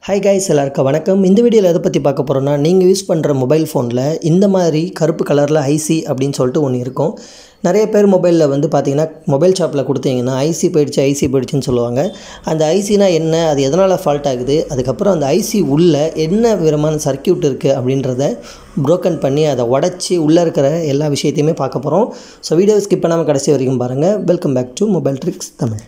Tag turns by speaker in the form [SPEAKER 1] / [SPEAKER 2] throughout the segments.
[SPEAKER 1] Hi guys, எல்லாருக்கும் வணக்கம். இந்த வீடியோவில் எதை பற்றி பார்க்க போகிறோன்னா, நீங்கள் யூஸ் பண்ணுற மொபைல் ஃபோனில் இந்த மாதிரி கருப்பு கலரில் ஐசி அப்படின்னு சொல்லிட்டு ஒன்று இருக்கும். நிறைய பேர் மொபைலில் வந்து பார்த்திங்கன்னா மொபைல் ஷாப்பில் கொடுத்தீங்கன்னா ஐசி போயிடுச்சுன்னு சொல்லுவாங்க. அந்த ஐசினா என்ன, அது எதனால் ஃபால்ட் ஆகுது, அதுக்கப்புறம் அந்த ஐசி உள்ளே என்ன விதமான சர்க்கியூட் இருக்குது அப்படின்றத ப்ரோக்கன் பண்ணி அதை உடச்சி உள்ளே இருக்கிற எல்லா விஷயத்தையுமே பார்க்க போகிறோம். ஸோ வீடியோ ஸ்கிப் பண்ணாமல் கடைசி வரைக்கும் பாருங்கள். Welcome back to mobile tricks Tamil.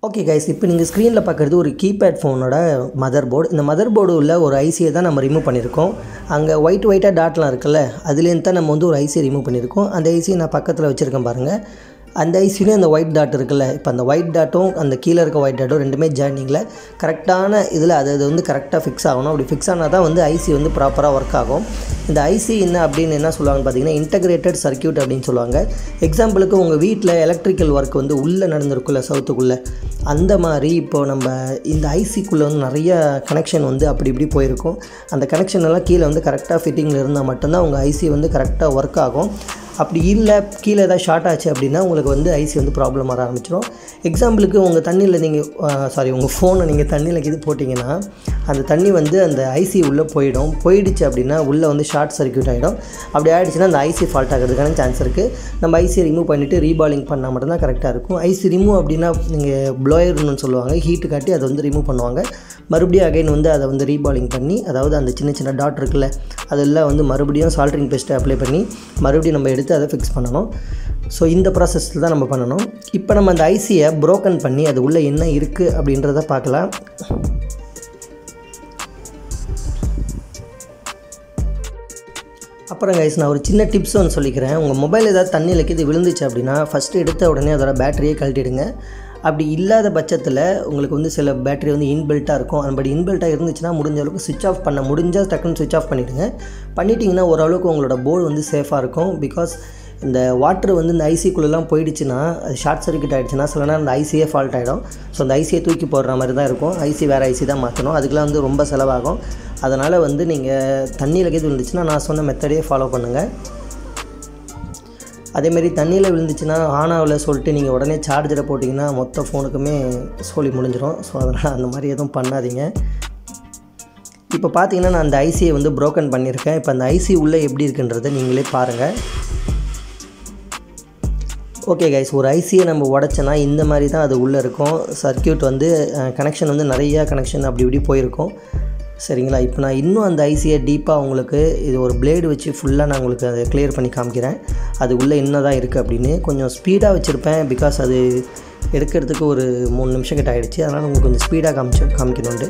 [SPEAKER 1] Okay guys, இப்போ நீங்கள் ஸ்க்ரீனில் பார்க்குறது ஒரு கீபேட் ஃபோனோட மதர் போர்டு. இந்த மதர் போர்டு உள்ள ஒரு ஐசியை தான் நம்ம ரிமூவ் பண்ணியிருக்கோம். அங்கே ஒயிட்டாக டாட்லாம் இருக்குல்ல, அதுலேருந்து தான் நம்ம வந்து ஒரு ஐசியை ரிமூவ் பண்ணியிருக்கோம். அந்த ஐசியை நான் பக்கத்தில் வச்சுருக்கேன் பாருங்கள். அந்த ஐசிலையும் அந்த ஒயிட் டாட் இருக்குல்ல, இப்போ அந்த ஒயிட் டாட்டும் அந்த கீழே இருக்க ஒயிட் டாட்டும் ரெண்டுமே ஜாயினிங்கில் கரெக்டான இதில் அது வந்து கரெக்டாக ஃபிக்ஸ் ஆகணும். அப்படி ஃபிக்ஸ் ஆனால் தான் வந்து ஐசி வந்து ப்ராப்பராக ஒர்க் ஆகும். இந்த ஐசி என்ன சொல்லுவாங்கன்னு பார்த்தீங்கன்னா இன்டகிரேட்டட் சர்க்கியூட் அப்படின்னு சொல்லுவாங்க. எக்ஸாம்பிளுக்கு உங்கள் வீட்டில் எலக்ட்ரிக்கல் ஒர்க் வந்து உள்ளே நடந்திருக்குல்ல, சவுத்துக்குள்ளே, அந்த மாதிரி இப்போது நம்ம இந்த ஐசிக்குள்ளே வந்து நிறைய கனெக்ஷன் வந்து அப்படி இப்படி போயிருக்கும். அந்த கனெக்ஷன் எல்லாம் கீழே வந்து கரெக்டாக ஃபிட்டிங்கில் இருந்தால் மட்டும்தான் உங்கள் ஐசி வந்து கரெக்டாக ஒர்க் ஆகும். அப்படி இல்லை, கீழே ஏதாவது ஷார்ட் ஆச்சு அப்படின்னா உங்களுக்கு வந்து ஐசி வந்து ப்ராப்ளம் வர ஆரம்பிச்சிடும். எக்ஸாம்பிளுக்கு உங்கள் தண்ணியில் உங்கள் ஃபோனை நீங்கள் தண்ணியில் இது போட்டிங்கன்னா அந்த தண்ணி வந்து அந்த ஐசி உள்ளே போயிடுச்சு அப்படின்னா உள்ளே வந்து ஷார்ட் சர்க்யூட் ஆகிடும். அப்படி ஆகிடுச்சுன்னா அந்த ஐசி ஃபால்ட் ஆகிறதுக்கான சான்ஸ் இருக்குது. நம்ம ஐசி ரிமூவ் பண்ணிவிட்டு ரீபாலிங் பண்ணால் மட்டும்தான் கரெக்டாக இருக்கும். ஐசி ரிமூவ் அப்படின்னா நீங்கள் ப்ளோயர்னு சொல்லுவாங்க, ஹீட்டு காட்டி அதை வந்து ரிமூவ் பண்ணுவாங்க. மறுபடியும் அகைன் வந்து அதை வந்து ரீபாலிங் பண்ணி, அதாவது அந்த சின்ன டாட் இருக்குல்ல, அதெல்லாம் வந்து மறுபடியும் சால்ட்ரிங் பேஸ்ட்டை அப்ளை பண்ணி மறுபடியும் நம்ம எடுத்து அதை ஃபிக்ஸ் பண்ணணும். ஸோ இந்த ப்ராசஸில் தான் நம்ம பண்ணணும். இப்போ நம்ம அந்த ஐசியை ப்ரோக்கன் பண்ணி அது உள்ளே என்ன இருக்குது அப்படின்றத பார்க்கலாம். அப்புறம் கைஸ், நான் ஒரு சின்ன டிப்ஸ் ஒன்று சொல்லிக்கிறேன். உங்கள் மொபைல் ஏதாவது தண்ணியில் இது விழுந்துச்சு அப்படின்னா ஃபஸ்ட்டு எடுத்த உடனே அதோட பேட்டரியை கழட்டிடுங்க. அப்படி இல்லாத பட்சத்தில் உங்களுக்கு வந்து சில பேட்டரி வந்து இன்பில்ட்டாக இருக்கும். அப்படி இன்பில்ட்டாக இருந்துச்சுன்னா முடிஞ்ச அளவுக்கு சுவிட்ச் ஆஃப் பண்ண முடிஞ்சால் டக்குன்னு சுவிட்ச் ஆஃப் பண்ணிவிடுங்க. பண்ணிட்டீங்கன்னா ஓரளவுக்கு உங்களோட போர்டு வந்து சேஃபாக இருக்கும். பிகாஸ் இந்த வாட்ரு வந்து இந்த ஐசிக்குள்ளெலாம் போயிடுச்சுன்னா, அது ஷார்ட் சர்க்யூட் ஆகிடுச்சுன்னா சில நேரம் அந்த ஐசியே ஃபால்ட் ஆகிடும். ஸோ அந்த ஐசியை தூக்கி போடுற மாதிரி தான் இருக்கும். ஐசி வேறு ஐசி தான் மாற்றணும். அதுக்கெலாம் வந்து ரொம்ப செலவாகும். அதனால் வந்து நீங்கள் தண்ணியில் விழுந்துச்சுன்னா நான் சொன்ன மெத்தடே ஃபாலோ பண்ணுங்கள். அதேமாரி தண்ணியில் விழுந்துச்சுன்னா ஆனாவில் சொல்லிட்டு நீங்கள் உடனே சார்ஜரை போட்டிங்கன்னா மொத்த ஃபோனுக்குமே சோலி முடிஞ்சிடும். ஸோ அதனால் அந்த மாதிரி எதுவும் பண்ணாதீங்க. இப்போ பார்த்தீங்கன்னா நான் அந்த ஐசியை வந்து ப்ரோக்கன் பண்ணியிருக்கேன். இப்போ அந்த ஐசி உள்ளே எப்படி இருக்குன்றதை நீங்களே பாருங்கள். ஓகே கைஸ், ஒரு ஐசியை நம்ம உடச்சோன்னா இந்த மாதிரி தான் அது உள்ளே இருக்கும். சர்க்கியூட் வந்து கனெக்ஷன் வந்து நிறையா கனெக்ஷன் அப்படி இப்படி போயிருக்கும். சரிங்களா? இப்போ நான் இன்னும் அந்த ஐசியை டீப்பாக உங்களுக்கு இது ஒரு பிளேடு வச்சு ஃபுல்லாக நான் உங்களுக்கு அதை கிளியர் பண்ணி காமிக்கிறேன். அது உள்ளே என்ன தான் இருக்குது அப்படின்னு. கொஞ்சம் ஸ்பீடாக வச்சுருப்பேன், பிகாஸ் அது எடுக்கிறதுக்கு ஒரு 3 நிமிஷம் கிட்ட ஆகிடுச்சு. அதனால் உங்களுக்கு கொஞ்சம் ஸ்பீடாக காமிக்கணுண்டு.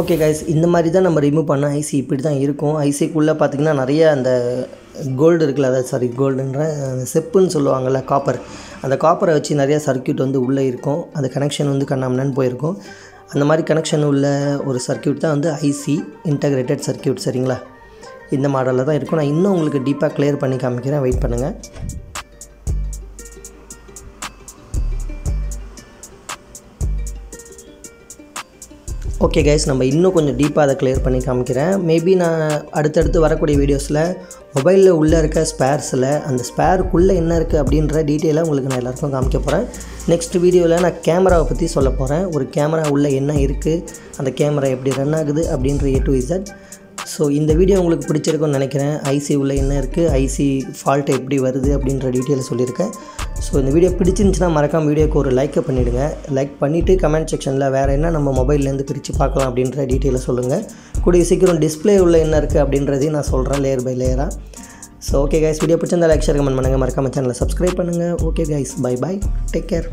[SPEAKER 1] ஓகே கைஸ், இந்த மாதிரி தான் நம்ம ரிமூவ் பண்ண ஐசி இப்படி தான் இருக்கும். ஐசிக்குள்ளே பார்த்திங்கன்னா நிறைய அந்த கோல்டு இருக்குல்ல, அதாவது கோல்டுன்ற செப்புன்னு சொல்லுவாங்கள்ல, காப்பர், அந்த காப்பரை வச்சு நிறையா சர்க்கியூட் வந்து உள்ளே இருக்கும். அந்த கனெக்ஷன் வந்து கண்ணாமண்ணு போயிருக்கும். அந்த மாதிரி கனெக்ஷன் உள்ள ஒரு சர்க்கியூட் தான் வந்து ஐசி இன்டகிரேட்டட் சர்க்கியூட். சரிங்களா? இந்த மாடலில் தான் இருக்கும். நான் இன்னும் உங்களுக்கு டீப்பாக கிளியர் பண்ணி காமிக்கிறேன், வெயிட் பண்ணுங்கள். ஓகே கைஸ், நம்ம இன்னும் கொஞ்சம் டீப்பாக அதை கிளியர் பண்ணி காமிக்கிறேன். மேபி நான் அடுத்தடுத்து வரக்கூடிய வீடியோஸில் மொபைலில் உள்ளே இருக்க ஸ்பேர்ஸில் அந்த ஸ்பேருக்குள்ளே என்ன இருக்குது அப்படின்ற டீட்டெயிலாக உங்களுக்கு நான் எல்லாருக்கும் காமிக்க போகிறேன். நெக்ஸ்ட் வீடியோவில் நான் கேமராவை பற்றி சொல்ல போகிறேன். ஒரு கேமரா உள்ளே என்ன இருக்குது, அந்த கேமரா எப்படி ரன் ஆகுது அப்படின்ற A to Z. ஸோ இந்த வீடியோ உங்களுக்கு பிடிச்சிருக்குன்னு நினைக்கிறேன். ஐசி உள்ளே என்ன இருக்குது, ஐசி ஃபால்ட் எப்படி வருது அப்படின்ற டீட்டெயிலை சொல்லியிருக்கேன். ஸோ இந்த வீடியோ பிடிச்சிருந்துச்சுன்னா மறக்காமல் வீடியோக்கு ஒரு லைக்கை பண்ணிவிடுங்க. லைக் பண்ணிவிட்டு கமெண்ட் செக்ஷனில் வேறு என்ன நம்ம மொபைல்லேருந்து பிரித்து பார்க்கலாம் அப்படின்ற டீட்டெயிலை சொல்லுங்கள். கூடிய சீக்கிரம் டிஸ்பிளே உள்ள என்ன இருக்குது அப்படின்றதையும் நான் சொல்கிறேன் லேயர் பை லேயராக. ஸோ ஓகே கைஸ், வீடியோ பிடிச்சிருந்தா லைக் ஷேர் கமெண்ட் பண்ணுங்கள். மறக்காமல் சேனலை சப்ஸ்கிரைப் பண்ணுங்கள். Okay guys, bye bye, take care.